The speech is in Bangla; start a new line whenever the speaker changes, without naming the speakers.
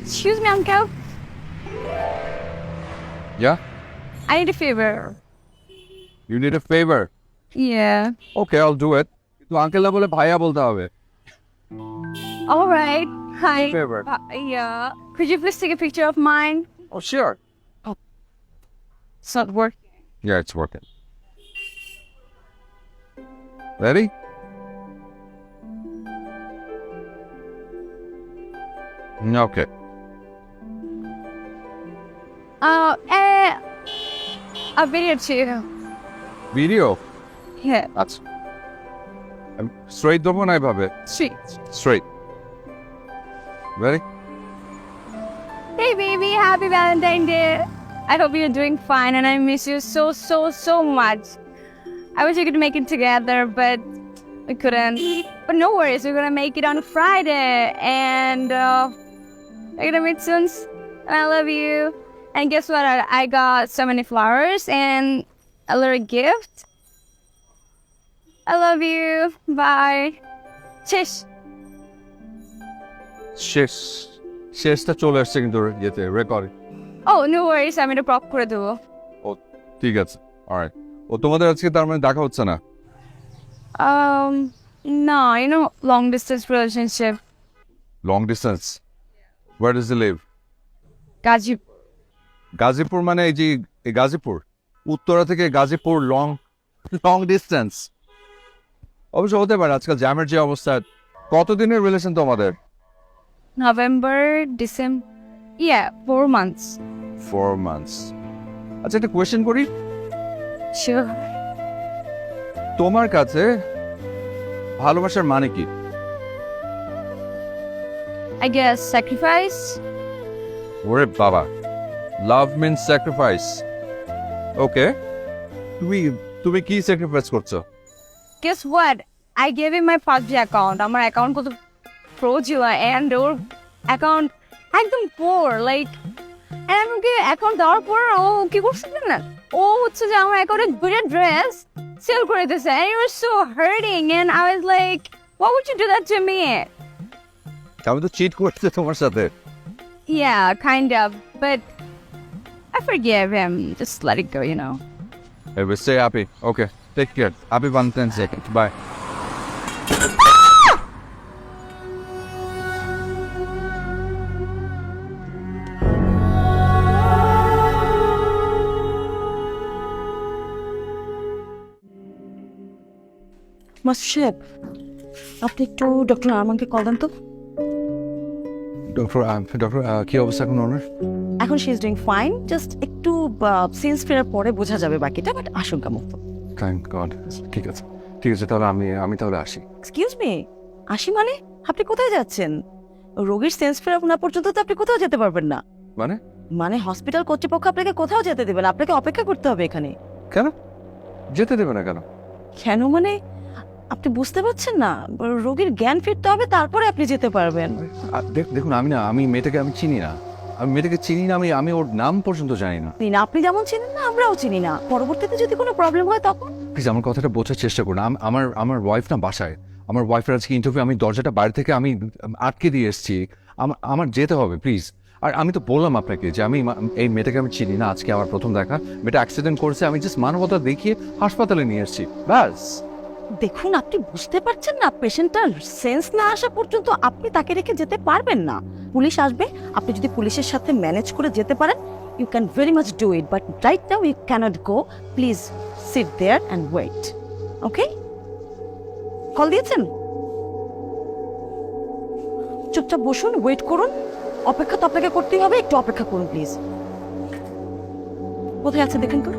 Excuse me, uncle.
Yeah?
I need a favor.
You need a favor?
Yeah.
Okay, I'll do it. তো আঙ্কেল না বলে ভাইয়া বলতে হবে।
All right. Hi.
Favor.
Yeah. Could you please take a picture of mine?
Oh, sure.
It's not working.
Yeah, it's working. Ready? Okay.
A video too.
Video?
Yeah.
আচ্ছা। Straight দেবো না এভাবে?
Sweet.
Straight. Ready?
Hey baby, happy Valentine's Day. I hope you're doing fine and I miss you so much. I wish we could make it together, but we couldn't. But no worries, we're gonna make it on Friday and we're gonna meet soon. And I love you. And guess what? I got so many flowers and a little gift. I love you. Bye. Shish.
শেষটা চলে আসছে কিন্তু ইয়েতে রেকর্ডে।
Oh, no worries. I'm gonna prop করে দেবো।
ও ঠিক আছে। অলরাইট। ও তোমাদের আজকে তার মানে দেখা হচ্ছে না?
No, long distance relationship.
Long distance? Where does he live?
Gazipur.
Gazipur মানে এই যে এই গাজীপুর উত্তরা থেকে গাজীপুর লং ডিস্টেন্স। অবশ্য হতে পারে আজকাল জ্যামের যে অবস্থা। কতদিনের রিলেশন তোমাদের?
November, December. Yeah, 4 months.
4 months. আচ্ছা একটা কোয়েশ্চেন করি,
Sure.
তোমার কাছে ভালোবাসার মানে কি?
I guess sacrifice.
ওরে বাবা, লাভ মিন্স স্যাক্রিফাইস। ওকে, তুমি কি স্যাক্রিফাইস করছো?
Guess what? I gave him my PUBG account. আমার অ্যাকাউন্ট কত প্রো ছিল and ওর অ্যাকাউন্ট একদম poor. Like, and আমি ওকে অ্যাকাউন্ট দেওয়ার পর ও কি করছে না? ও হচ্ছে যে আমার অ্যাকাউন্টে দুইটা ড্রেস সেল করে দিয়েছে and it was so hurting and I was like, why would you do that to me?
আমি তো চিট করছি তোমার সাথে।
Yeah, kind of, but I forgive him. Just let it go,
Hey, we stay happy. Okay, take care. Happy Valentine's Day. Bye.
Master সাহেব, আপনি একটু ডক্টর আরমানকে কল দেন তো।
ডক্টর কি অবস্থা এখন ওনার?
এখন she is doing fine, just একটু সেন্স ফেরার পরে বোঝা যাবে বাকিটা, বাট আশঙ্কা মুক্ত।
Thank god. ঠিক আছে তাহলে আমি তাহলে আসি।
এক্সকিউজ মি, আসি মানে? আপনি কোথায় যাচ্ছেন? রোগীর সেন্স ফেরা না পর্যন্ত তো আপনি কোথাও যেতে পারবেন না। মানে হসপিটাল কর্তৃপক্ষ আপনাকে কোথাও যেতে দেবে না, আপনাকে অপেক্ষা করতে হবে এখানে।
কেন যেতে দেবে না?
কেন মানে আপনি বুঝতে পারছেন না? রোগীর জ্ঞান ফিরতে হবে, তারপরে আপনি যেতে পারবেন।
দেখুন আমি মেয়েটাকে চিনি না, আমি ওর নাম পর্যন্ত জানি না।
আপনি যেমন চিনেন না, আমরাও চিনি না। পরবর্তীতে যদি কোনো প্রবলেম হয় তখন?
প্লিজ আমার কথাটা বোঝার চেষ্টা করুন। আমার ওয়াইফ না বাসায়, আমার ওয়াইফের আজকে ইন্টারভিউ, আমি দরজাটা বাইরে থেকে আমি আটকে দিয়ে এসেছি, আমার যেতে হবে প্লিজ। আর আমি তো বললাম আপনাকে যে আমি এই মেয়েটাকে আমি চিনি না, আজকে আমার প্রথম দেখা। মেয়েটা অ্যাক্সিডেন্ট করেছে, আমি জাস্ট মানবতা দেখিয়ে হাসপাতালে নিয়ে এসেছি, ব্যাস।
দেখুন, আপনি বুঝতে পারছেন না, পেশেন্টটার সেন্স না আসা পর্যন্ত আপনি তাকে রেখে যেতে পারবেন না। পুলিশ আসবে, আপনি যদি পুলিশের সাথে ম্যানেজ করে যেতে পারেন, you can very much do it, but right now you cannot go. Please sit there and wait. Okay, call দিয়েছেন? চুপচাপ বসুন, ওয়েট করুন। অপেক্ষা তো আপনাকে করতেই হবে, একটু অপেক্ষা করুন প্লিজ। কোথায় আছে দেখেন তো।